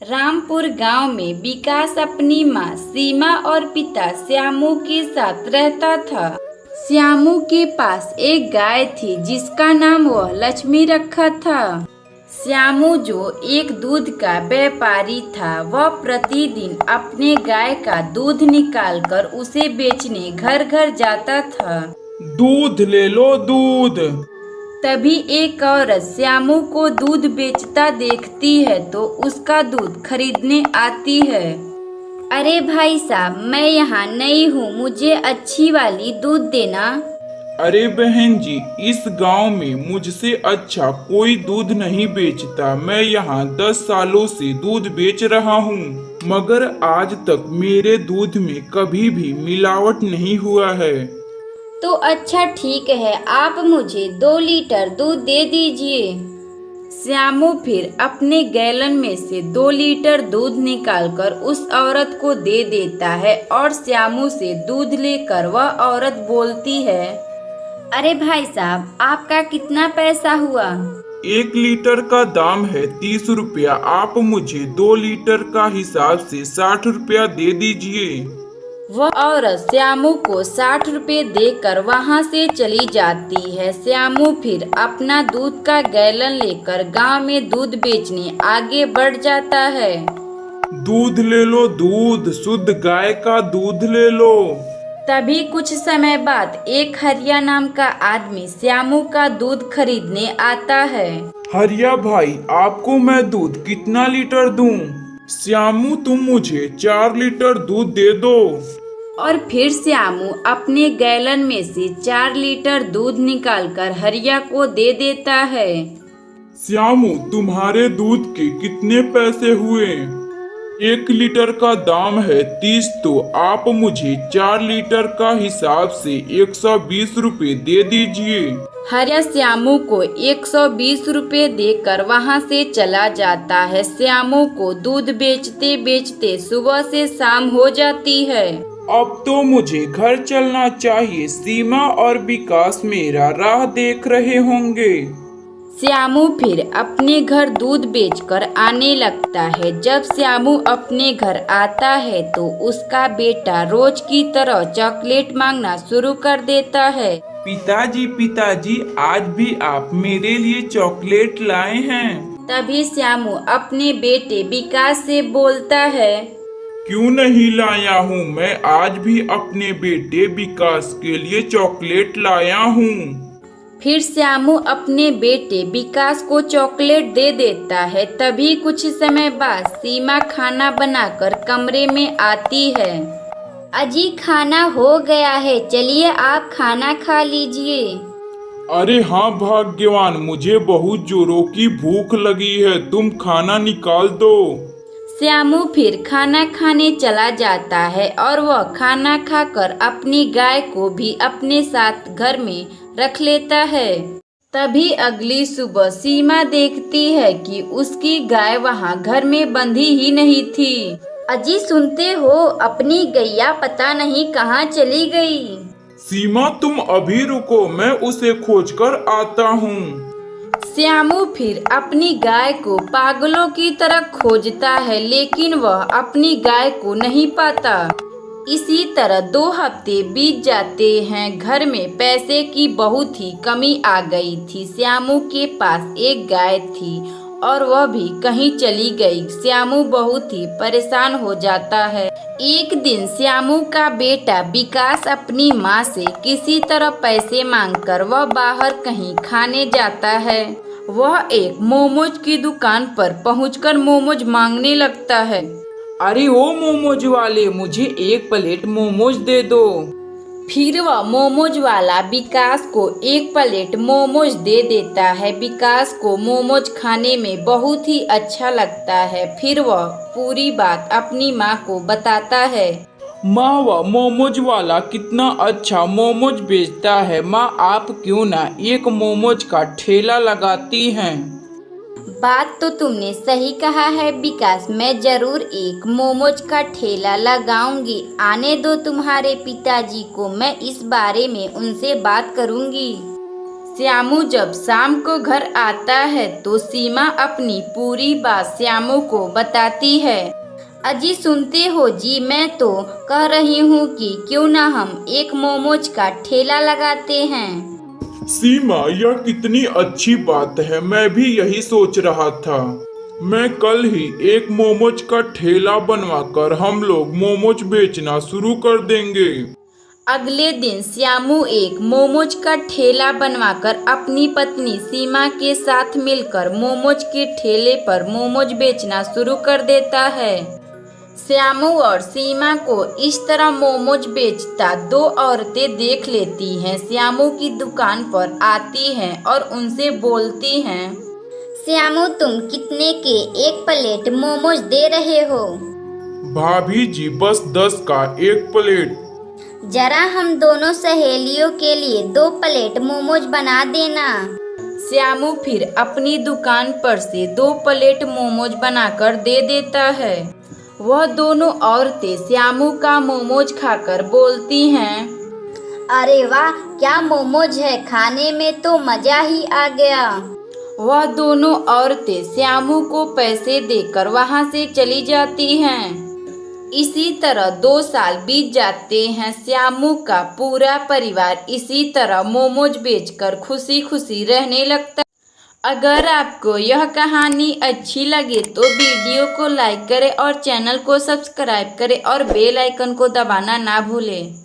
रामपुर गांव में विकास अपनी माँ सीमा और पिता श्यामू के साथ रहता था। श्यामू के पास एक गाय थी जिसका नाम वह लक्ष्मी रखा था। श्यामू जो एक दूध का व्यापारी था, वह प्रतिदिन अपने गाय का दूध निकालकर उसे बेचने घर घर जाता था। दूध ले लो दूध। तभी एक औरत श्यामू को दूध बेचता देखती है तो उसका दूध खरीदने आती है। अरे भाई साहब, मैं यहाँ नई हूँ, मुझे अच्छी वाली दूध देना। अरे बहन जी, इस गांव में मुझसे अच्छा कोई दूध नहीं बेचता। मैं यहाँ 10 सालों से दूध बेच रहा हूँ, मगर आज तक मेरे दूध में कभी भी मिलावट नहीं हुआ है। तो अच्छा ठीक है, आप मुझे 2 लीटर दूध दे दीजिए। श्यामू फिर अपने गैलन में से 2 लीटर दूध निकालकर उस औरत को दे देता है और श्यामू से दूध लेकर वह औरत बोलती है, अरे भाई साहब, आपका कितना पैसा हुआ? 1 लीटर का दाम है 30 रुपया। आप मुझे 2 लीटर का हिसाब से 60 रुपया दे दीजिए। वह औरत श्यामू को 60 रुपए देकर वहां से चली जाती है। श्यामू फिर अपना दूध का गैलन लेकर गांव में दूध बेचने आगे बढ़ जाता है। दूध ले लो दूध, शुद्ध गाय का दूध ले लो। तभी कुछ समय बाद एक हरिया नाम का आदमी श्यामू का दूध खरीदने आता है। हरिया भाई, आपको मैं दूध कितना लीटर दूं? श्यामू, तुम मुझे 4 लीटर दूध दे दो। और फिर श्यामू अपने गैलन में से 4 लीटर दूध निकालकर हरिया को दे देता है। श्यामू, तुम्हारे दूध के कितने पैसे हुए? 1 लीटर का दाम है 30, तो आप मुझे 4 लीटर का हिसाब से 120 रुपए दे दीजिए। हरिया श्यामू को 120 रुपए देकर वहां से चला जाता है। श्यामू को दूध बेचते बेचते सुबह से शाम हो जाती है। अब तो मुझे घर चलना चाहिए। सीमा और विकास मेरा राह देख रहे होंगे। श्यामू फिर अपने घर दूध बेचकर आने लगता है। जब श्यामू अपने घर आता है तो उसका बेटा रोज की तरह चॉकलेट मांगना शुरू कर देता है। पिताजी पिताजी, आज भी आप मेरे लिए चॉकलेट लाए हैं? तभी श्यामू अपने बेटे विकास से बोलता है, क्यों नहीं लाया हूँ, मैं आज भी अपने बेटे विकास के लिए चॉकलेट लाया हूँ। फिर श्यामू अपने बेटे विकास को चॉकलेट दे देता है। तभी कुछ समय बाद सीमा खाना बनाकर कमरे में आती है। अजी, खाना हो गया है, चलिए आप खाना खा लीजिए। अरे हाँ भाग्यवान, मुझे बहुत जोरों की भूख लगी है, तुम खाना निकाल दो। श्यामू फिर खाना खाने चला जाता है और वह खाना खाकर अपनी गाय को भी अपने साथ घर में रख लेता है। तभी अगली सुबह सीमा देखती है कि उसकी गाय वहां घर में बंधी ही नहीं थी। अजी, सुनते हो, अपनी गैया पता नहीं कहाँ चली गई। सीमा, तुम अभी रुको, मैं उसे खोजकर आता हूँ। श्यामू फिर अपनी गाय को पागलों की तरह खोजता है, लेकिन वह अपनी गाय को नहीं पाता। इसी तरह 2 हफ्ते बीत जाते हैं। घर में पैसे की बहुत ही कमी आ गई थी। श्यामू के पास एक गाय थी और वह भी कहीं चली गई। श्यामू बहुत ही परेशान हो जाता है। एक दिन श्यामू का बेटा विकास अपनी माँ से किसी तरह पैसे मांगकर वह बाहर कहीं खाने जाता है। वह एक मोमोज की दुकान पर पहुंचकर मोमोज मांगने लगता है। अरे ओ मोमोज वाले, मुझे 1 प्लेट मोमोज दे दो। फिर वह मोमोज वाला विकास को 1 प्लेट मोमोज दे देता है। विकास को मोमोज खाने में बहुत ही अच्छा लगता है। फिर वह पूरी बात अपनी माँ को बताता है। माँ, वह मोमोज वाला कितना अच्छा मोमोज बेचता है। माँ, आप क्यों ना एक मोमोज का ठेला लगाती हैं? बात तो तुमने सही कहा है विकास, मैं जरूर एक मोमोज का ठेला लगाऊंगी। आने दो तुम्हारे पिताजी को, मैं इस बारे में उनसे बात करूंगी। श्यामू जब शाम को घर आता है तो सीमा अपनी पूरी बात श्यामू को बताती है। अजी सुनते हो जी, मैं तो कह रही हूँ कि क्यों ना हम एक मोमोज का ठेला लगाते हैं। सीमा, यह कितनी अच्छी बात है, मैं भी यही सोच रहा था। मैं कल ही एक मोमोज का ठेला बनवाकर हम लोग मोमोज बेचना शुरू कर देंगे। अगले दिन श्यामू एक मोमोज का ठेला बनवाकर अपनी पत्नी सीमा के साथ मिलकर मोमोज के ठेले पर मोमोज बेचना शुरू कर देता है। श्यामू और सीमा को इस तरह मोमोज बेचता दो औरतें देख लेती हैं। श्यामू की दुकान पर आती हैं और उनसे बोलती हैं, श्यामू तुम कितने के एक प्लेट मोमोज दे रहे हो? भाभी जी, बस 10 का एक प्लेट। जरा हम दोनों सहेलियों के लिए 2 प्लेट मोमोज बना देना। श्यामू फिर अपनी दुकान पर से 2 प्लेट मोमोज बनाकर दे देता है। वह दोनों औरतें श्यामू का मोमोज खाकर बोलती हैं, अरे वाह, क्या मोमोज है, खाने में तो मजा ही आ गया। वह दोनों औरतें श्यामू को पैसे देकर वहां से चली जाती हैं। इसी तरह 2 साल बीत जाते हैं। श्यामू का पूरा परिवार इसी तरह मोमोज बेचकर खुशी खुशी रहने लगता है। अगर आपको यह कहानी अच्छी लगे तो वीडियो को लाइक करें और चैनल को सब्सक्राइब करें और बेल आइकन को दबाना ना भूलें।